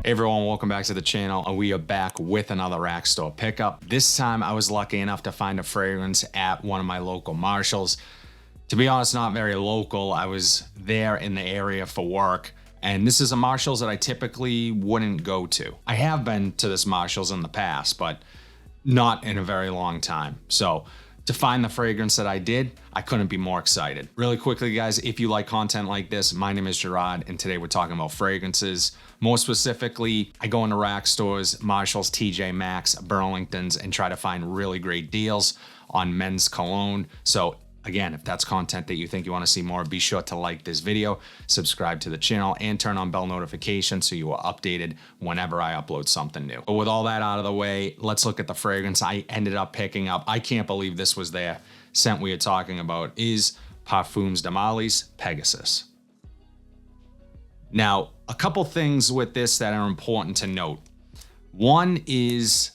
Hey everyone, welcome back to the channel, and we are back with another rack store pickup. This time I was lucky enough to find a fragrance at one of my local Marshalls. To be honest, not very local. I was there in the area for work, and this is a Marshalls that I typically wouldn't go to. I have been to this Marshalls in the past, but not in a very long time. So to find the fragrance that I did, I couldn't be more excited. Really quickly, guys, if you like content like this, my name is Gerard, and today we're talking about fragrances. More specifically, I go into rack stores, Marshalls, TJ Maxx, Burlington's, and try to find really great deals on men's cologne. So again, if that's content that you think you want to see more, be sure to like this video, subscribe to the channel, and turn on bell notifications so you are updated whenever I upload something new. But with all that out of the way, let's look at the fragrance I ended up picking up. I can't believe this was their scent we are talking about is Parfums de Marly's Pegasus. Now, a couple things with this that are important to note. One is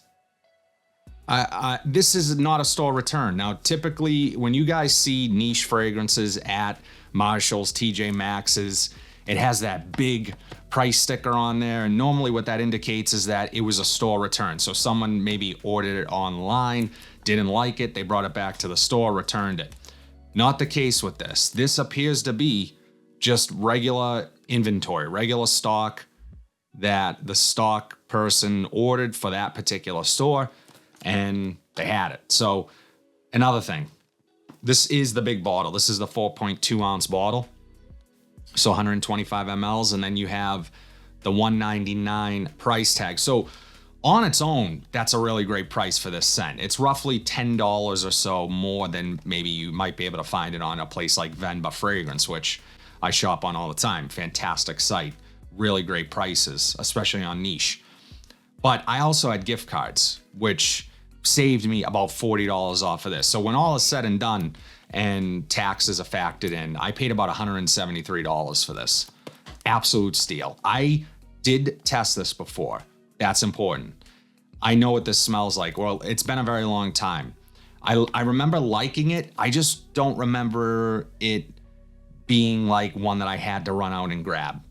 this is not a store return. Now, typically when you guys see niche fragrances at Marshalls, TJ Maxx's, it has that big price sticker on there. And normally what that indicates is that it was a store return. So someone maybe ordered it online, didn't like it, they brought it back to the store, returned it. Not the case with this. This appears to be just regular inventory, regular stock that the stock person ordered for that particular store, and they had it. So another thing, this is the big bottle. This is the 4.2 ounce bottle. So 125 mLs, and then you have the $199 price tag. So on its own, that's a really great price for this scent. It's roughly $10 or so more than maybe you might be able to find it on a place like Venba Fragrance, which I shop on all the time. Fantastic site, really great prices, especially on niche. But I also had gift cards, which saved me about $40 off of this. So when all is said and done and taxes are factored in, I paid about $173 for this. Absolute steal. I did test this before. That's important. I know what this smells like. Well, it's been a very long time. I remember liking it. I just don't remember it being like one that I had to run out and grab.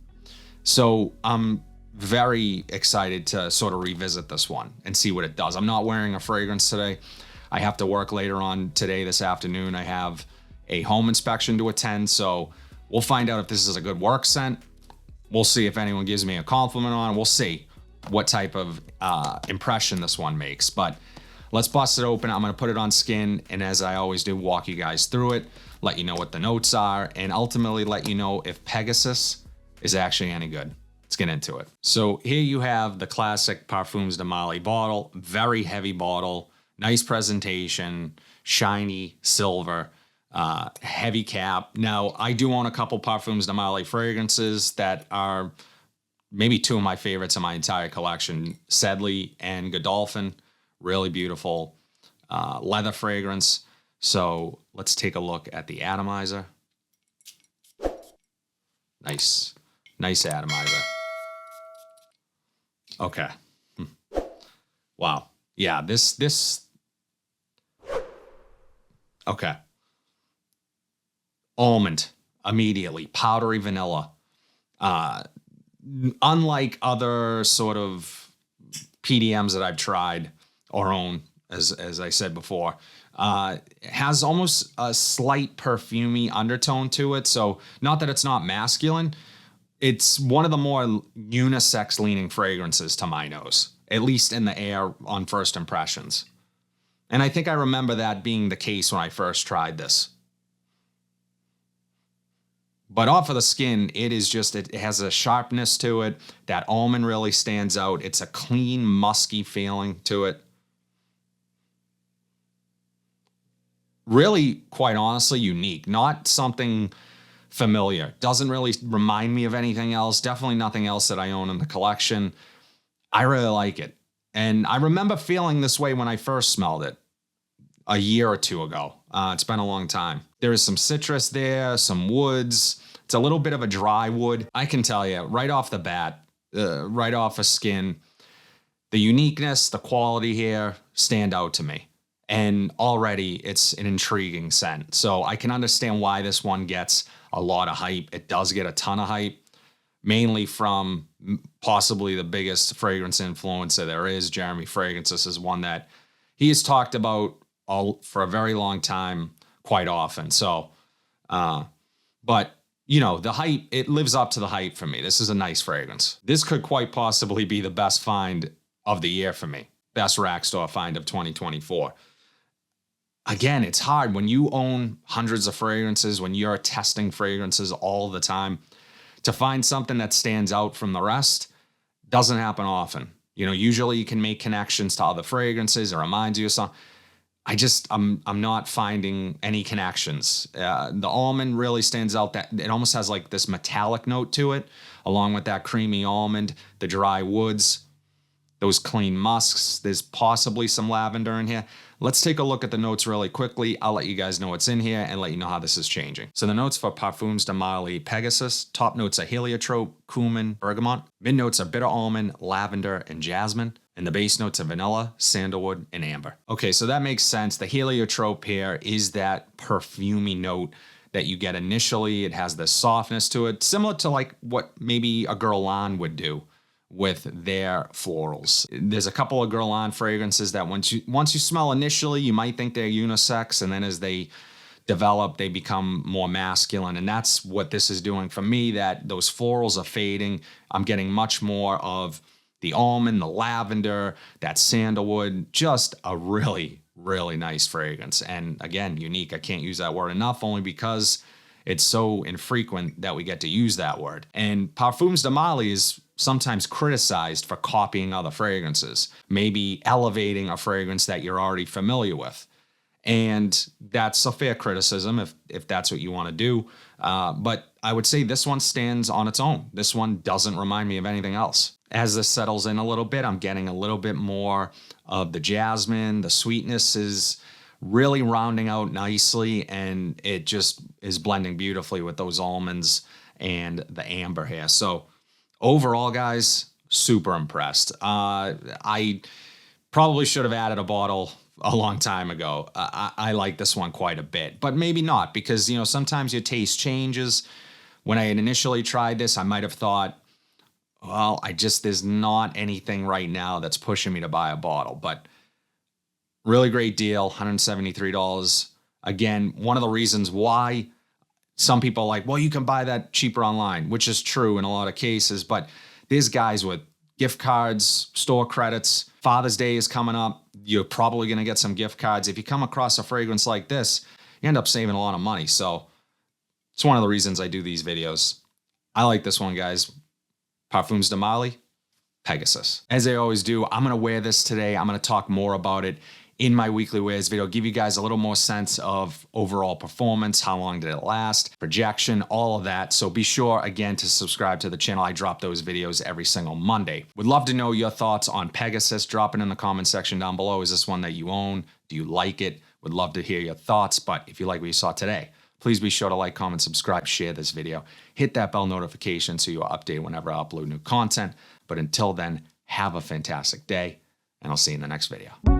So I'm very excited to sort of revisit this one and see what it does. I'm not wearing a fragrance today. I have to work later on today, this afternoon. I have a home inspection to attend, so we'll find out if this is a good work scent. We'll see if anyone gives me a compliment on it. We'll see what type of impression this one makes, but let's bust it open. I'm gonna put it on skin, and as I always do, walk you guys through it, let you know what the notes are, and ultimately let you know if Pegasus is actually any good. Let's get into it. So here you have the classic Parfums de Marly bottle, very heavy bottle, nice presentation, shiny silver, heavy cap. Now, I do own a couple Parfums de Marly fragrances that are maybe two of my favorites in my entire collection, Sedley and Godolphin. Really beautiful leather fragrance. So let's take a look at the Atomizer. Nice Atomizer. Okay. Wow. Yeah, this. Okay. Almond, immediately. Powdery vanilla. Unlike other sort of PDMs that I've tried or own, as I said before, has almost a slight perfumey undertone to it. So not that it's not masculine, it's one of the more unisex leaning fragrances to my nose, at least in the air on first impressions. And I think I remember that being the case when I first tried this. But off of the skin, it has a sharpness to it. That almond really stands out. It's a clean, musky feeling to it. Really, quite honestly, unique. Not something familiar. Doesn't really remind me of anything else. Definitely nothing else that I own in the collection. I really like it. And I remember feeling this way when I first smelled it a year or two ago. It's been a long time. There is some citrus there, some woods. It's a little bit of a dry wood. I can tell you right off the bat, right off of skin, the uniqueness, the quality here stand out to me. And already it's an intriguing scent. So I can understand why this one gets a lot of hype. It does get a ton of hype, mainly from possibly the biggest fragrance influencer there is. Jeremy Fragrances is one that he has talked about for a very long time, quite often. So, but you know, the hype, it lives up to the hype for me. This is a nice fragrance. This could quite possibly be the best find of the year for me. Best rack store find of 2024. Again, it's hard when you own hundreds of fragrances, when you're testing fragrances all the time, to find something that stands out from the rest. Doesn't happen often. You know, usually you can make connections to other fragrances. It reminds you of something. I'm not finding any connections. The almond really stands out. That it almost has like this metallic note to it, along with that creamy almond, the dry woods, those clean musks. There's possibly some lavender in here. Let's take a look at the notes really quickly. I'll let you guys know what's in here and let you know how this is changing. So the notes for Parfums de Marly Pegasus. Top notes are heliotrope, cumin, bergamot. Mid notes are bitter almond, lavender, and jasmine. And the base notes are vanilla, sandalwood, and amber. Okay, so that makes sense. The heliotrope here is that perfumey note that you get initially. It has this softness to it, similar to like what maybe a Guerlain would do with their florals. There's a couple of Guerlain fragrances that once you smell initially, you might think they're unisex, and then as they develop, they become more masculine. And that's what this is doing for me, that those florals are fading. I'm getting much more of the almond, the lavender, that sandalwood, just a really, really nice fragrance. And again, unique. I can't use that word enough, only because it's so infrequent that we get to use that word. And Parfums de Marly is sometimes criticized for copying other fragrances, maybe elevating a fragrance that you're already familiar with. And that's a fair criticism if that's what you want to do. But I would say this one stands on its own. This one doesn't remind me of anything else. As this settles in a little bit, I'm getting a little bit more of the jasmine. The sweetness is really rounding out nicely, and it just is blending beautifully with those almonds and the amber here. So overall, guys, super impressed. I probably should have added a bottle a long time ago. I like this one quite a bit, but maybe not, because, you know, sometimes your taste changes. When I had initially tried this, I might have thought, well, there's not anything right now that's pushing me to buy a bottle, but really great deal, $173. Again, one of the reasons why some people are like, well, you can buy that cheaper online, which is true in a lot of cases, but there's guys with gift cards, store credits. Father's Day is coming up. You're probably going to get some gift cards. If you come across a fragrance like this, you end up saving a lot of money. So it's one of the reasons I do these videos. I like this one, guys. Parfums de Marly Pegasus. As I always do, I'm going to wear this today. I'm going to talk more about it in my weekly wears video, give you guys a little more sense of overall performance, how long did it last, projection, all of that. So be sure, again, to subscribe to the channel. I drop those videos every single Monday. Would love to know your thoughts on Pegasus. Drop it in the comment section down below. Is this one that you own? Do you like it? Would love to hear your thoughts. But if you like what you saw today, please be sure to like, comment, subscribe, share this video. Hit that bell notification so you're updated whenever I upload new content. But until then, have a fantastic day, and I'll see you in the next video.